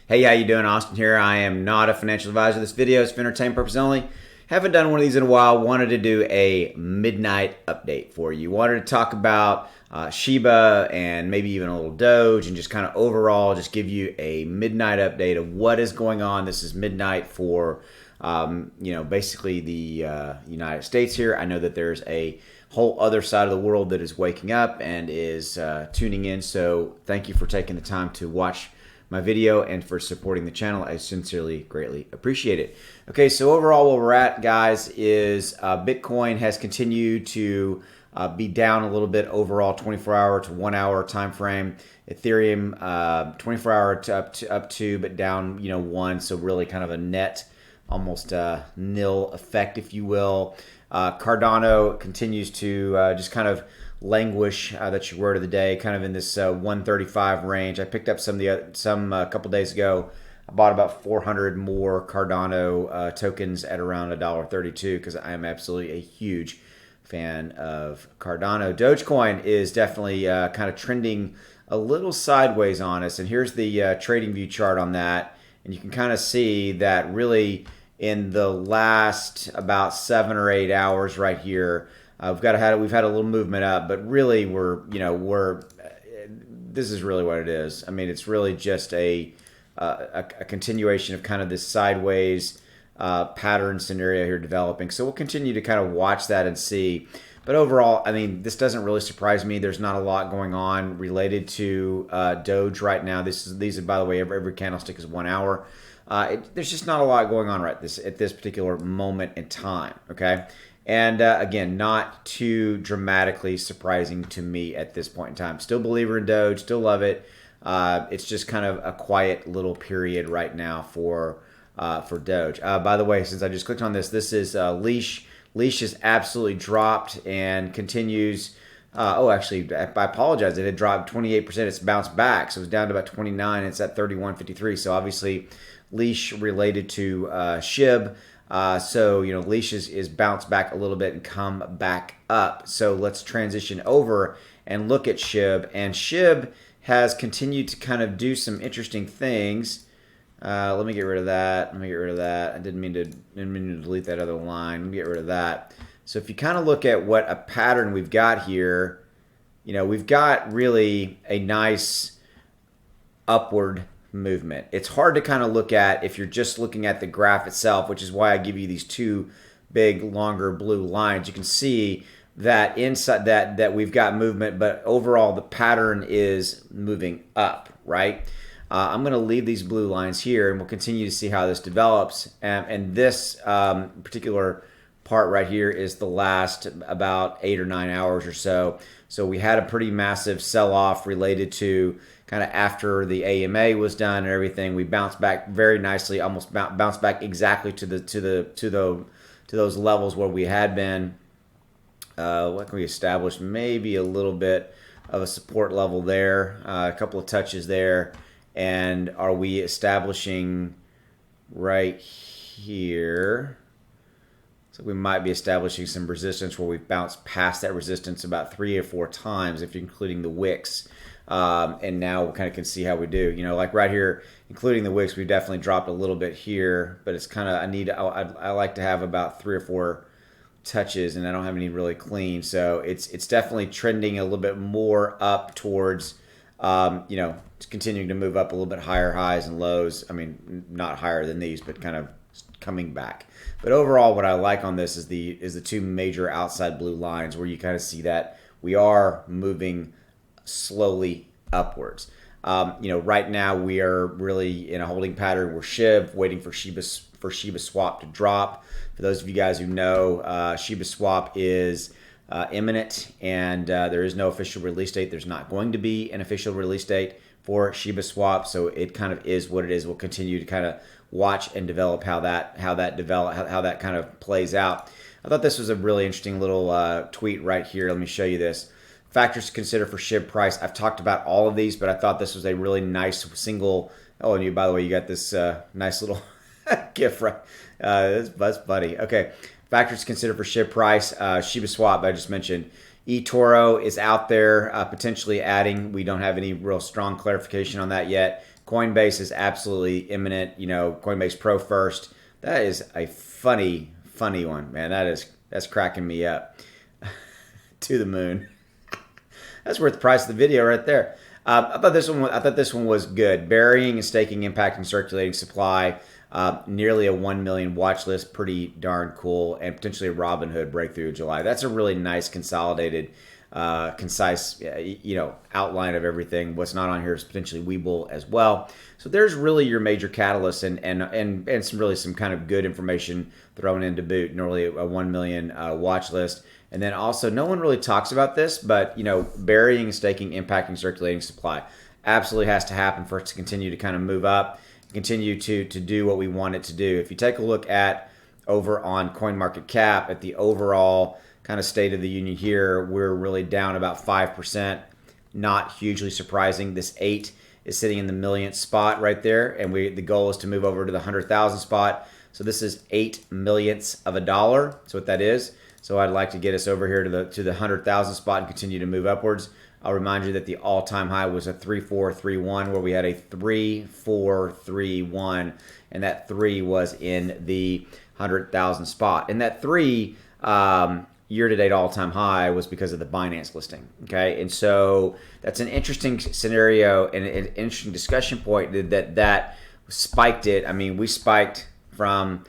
Hey, how you doing? Austin here. I am not a financial advisor. This video is for entertainment purposes only. Haven't done one of these in a while. Wanted to do a midnight update for you. Wanted to talk about Shiba and maybe even a little Doge and just kind of overall just give you a midnight update of what is going on. This is midnight for basically the United States here. I know that there's a whole other side of the world that is waking up and is tuning in. So thank you for taking the time to watch my video and for supporting the channel. I sincerely greatly appreciate it. Okay, so overall where we're at, guys, is Bitcoin has continued to be down a little bit overall, 24-hour to 1 hour time frame. Ethereum 24-hour to up to but down 1, so really kind of a net almost nil effect, if you will. Cardano continues to just kind of languish, that's your word of the day, kind of in this 135 range. I picked up some a couple days ago. I bought about 400 more Cardano tokens at around $1.32 because I am absolutely a huge fan of Cardano. Dogecoin is definitely kind of trending a little sideways on us, and here's the trading view chart on that, and you can kind of see that really in the last about 7 or 8 hours right here, we've had a little movement up, but really this is really what it is. I mean, it's really just a continuation of kind of this sideways pattern scenario here developing. So we'll continue to kind of watch that and see. But overall, I mean, this doesn't really surprise me. There's not a lot going on related to Doge right now. These are, by the way, every candlestick is 1 hour. There's just not a lot going on at this particular moment in time. Okay. And again, not too dramatically surprising to me at this point in time. Still believer in Doge, still love it. It's just kind of a quiet little period right now for Doge. By the way, since I just clicked on this is Leash. Leash has absolutely dropped and continues. Actually, I apologize. It had dropped 28%. It's bounced back, so it's down to about 29. It's at 31.53. So obviously, Leash related to SHIB. Leash is bounced back a little bit and come back up. So let's transition over and look at SHIB. And SHIB has continued to kind of do some interesting things. Let me get rid of that. I didn't mean to delete that other line. Let me get rid of that. So if you kind of look at what a pattern we've got here, we've got really a nice upward movement. It's hard to kind of look at if you're just looking at the graph itself, which is why I give you these two big longer blue lines. You can see that inside that we've got movement, but overall the pattern is moving up, right? I'm going to leave these blue lines here and we'll continue to see how this develops. And this particular part right here is the last about 8 or 9 hours or so. So we had a pretty massive sell-off related to kind of after the AMA was done and everything. We bounced back very nicely, almost bounced back exactly to those levels where we had been. What can we establish? Maybe a little bit of a support level there, a couple of touches there. And are we establishing right here? So we might be establishing some resistance where we've bounced past that resistance about 3 or 4 times, if you're including the wicks. And now we kind of can see how we do. Like right here, including the wicks, we've definitely dropped a little bit here. But it's kind of, I like to have about 3 or 4 touches, and I don't have any really clean. So it's definitely trending a little bit more up towards, it's continuing to move up a little bit higher highs and lows. I mean, not higher than these, but kind of coming back. But overall, what I like on this is the two major outside blue lines where you kind of see that we are moving slowly upwards. Right now we are really in a holding pattern. We're SHIB, waiting for Shiba Swap to drop. For those of you guys who know, Shiba Swap is imminent, and there is no official release date. There's not going to be an official release date for Shiba Swap, so it kind of is what it is. We'll continue to kind of watch and develop how that kind of plays out. I thought this was a really interesting little tweet right here. Let me show you this. Factors to consider for SHIB price. I've talked about all of these, but I thought this was a really nice single. Oh, and by the way, you got this nice little gift right. That's funny. Okay, factors to consider for SHIB price. Shiba Swap, I just mentioned. eToro is out there potentially adding. We don't have any real strong clarification on that yet. Coinbase is absolutely imminent. Coinbase Pro first. That is a funny one, man. That's cracking me up to the moon. That's worth the price of the video right there. I thought this one was good. Burying and staking impact and circulating supply. Nearly a 1 million watch list. Pretty darn cool. And potentially a Robinhood breakthrough in July. That's a really nice consolidated, concise, outline of everything. What's not on here is potentially Webull as well. So there's really your major catalysts and some kind of good information thrown in to boot. Nearly a 1 million watch list. And then also, no one really talks about this, but burying, staking, impacting, circulating supply absolutely has to happen for it to continue to kind of move up, continue to do what we want it to do. If you take a look at over on CoinMarketCap at the overall kind of state of the union here, we're really down about 5%. Not hugely surprising. This 8 is sitting in the millionth spot right there, and the goal is to move over to the 100,000 spot. So this is 8 millionths of a dollar. That's what that is. So I'd like to get us over here to the 100,000 spot and continue to move upwards. I'll remind you that the all-time high was a 3431, where we had a 3431, and that 3 was in the 100,000 spot. And that 3 year-to-date all-time high was because of the Binance listing. Okay, and so that's an interesting scenario and an interesting discussion point that spiked it. I mean, we spiked from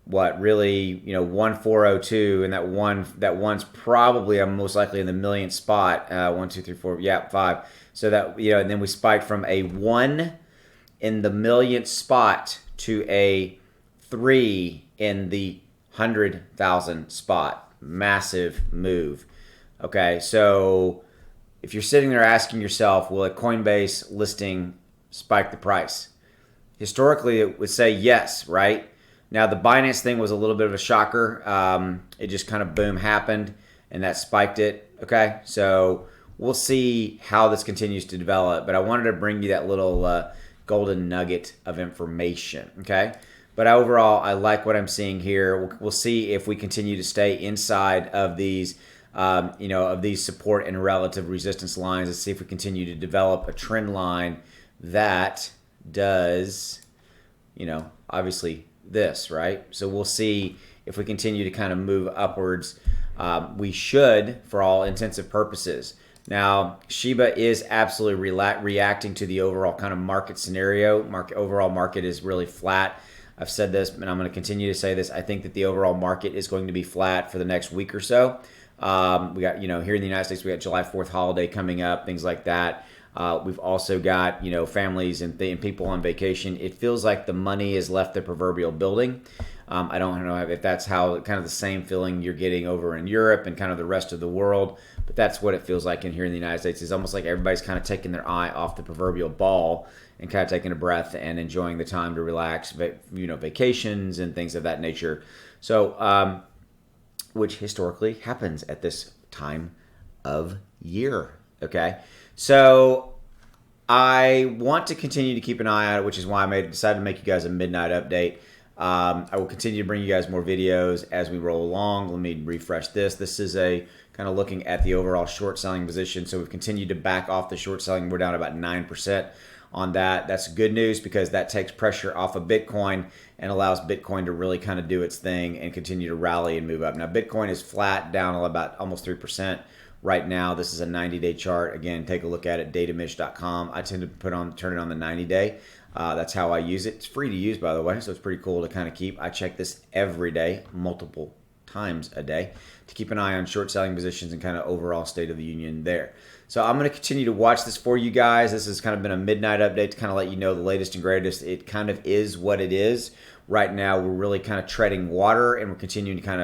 what really 1402, and that one's probably most likely in the millionth spot. 1 2 3 4 5. So that and then we spiked from a 1 in the millionth spot to a 3 in the 100,000 spot. Massive move. Okay, so if you're sitting there asking yourself, will a Coinbase listing spike the price? Historically, it would say yes, right? Now, the Binance thing was a little bit of a shocker. It just kind of boom happened, and that spiked it. Okay, so we'll see how this continues to develop. But I wanted to bring you that little golden nugget of information. Okay, but overall, I like what I'm seeing here. We'll see if we continue to stay inside of these, of these support and relative resistance lines, and see if we continue to develop a trend line that does, obviously this, right? So we'll see if we continue to kind of move upwards. We should, for all intensive purposes. Now, Shiba is absolutely reacting to the overall kind of market scenario. Overall market is really flat. I've said this, and I'm going to continue to say this. I think that the overall market is going to be flat for the next week or so. We got, here in the United States, we got July 4th holiday coming up, things like that. We've also got, families and people on vacation. It feels like the money has left the proverbial building. I don't know if that's how kind of the same feeling you're getting over in Europe and kind of the rest of the world, but that's what it feels like in here in the United States. It's almost like everybody's kind of taking their eye off the proverbial ball and kind of taking a breath and enjoying the time to relax, vacations and things of that nature. So, which historically happens at this time of year. Okay. So I want to continue to keep an eye out, which is why I decided to make you guys a midnight update. I will continue to bring you guys more videos as we roll along. Let me refresh this. This is a kind of looking at the overall short selling position. So we've continued to back off the short selling. We're down about 9% on that. That's good news because that takes pressure off of Bitcoin and allows Bitcoin to really kind of do its thing and continue to rally and move up. Now, Bitcoin is flat, down about almost 3%. Right now, this is a 90-day chart. Again, take a look at it, datamish.com. I tend to turn it on the 90-day. That's how I use it. It's free to use, by the way, so it's pretty cool to kind of keep. I check this every day, multiple times a day, to keep an eye on short selling positions and kind of overall state of the union there. So I'm going to continue to watch this for you guys. This has kind of been a midnight update to kind of let you know the latest and greatest. It kind of is what it is. Right now, we're really kind of treading water, and we're continuing to kind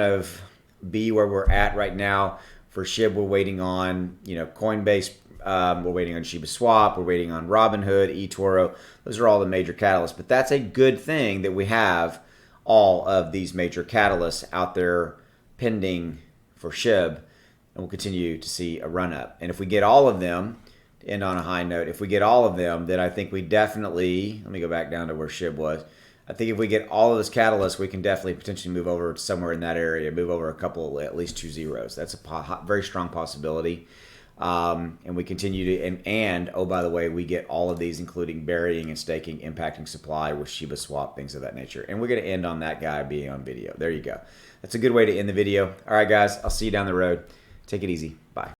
of be where we're at right now. For SHIB, we're waiting on, Coinbase. We're waiting on Shiba Swap. We're waiting on Robinhood, eToro. Those are all the major catalysts. But that's a good thing that we have all of these major catalysts out there pending for SHIB. And we'll continue to see a run up. And if we get all of them, to end on a high note, if we get all of them, then I think we definitely, let me go back down to where SHIB was. I think if we get all of this catalyst, we can definitely potentially move over somewhere in that area, move over a couple, at least 2 zeros. That's a very strong possibility. And we continue to, and oh, by the way, we get all of these, including burying and staking, impacting supply with Shiba Swap, things of that nature. And we're going to end on that guy being on video. There you go. That's a good way to end the video. All right, guys, I'll see you down the road. Take it easy. Bye.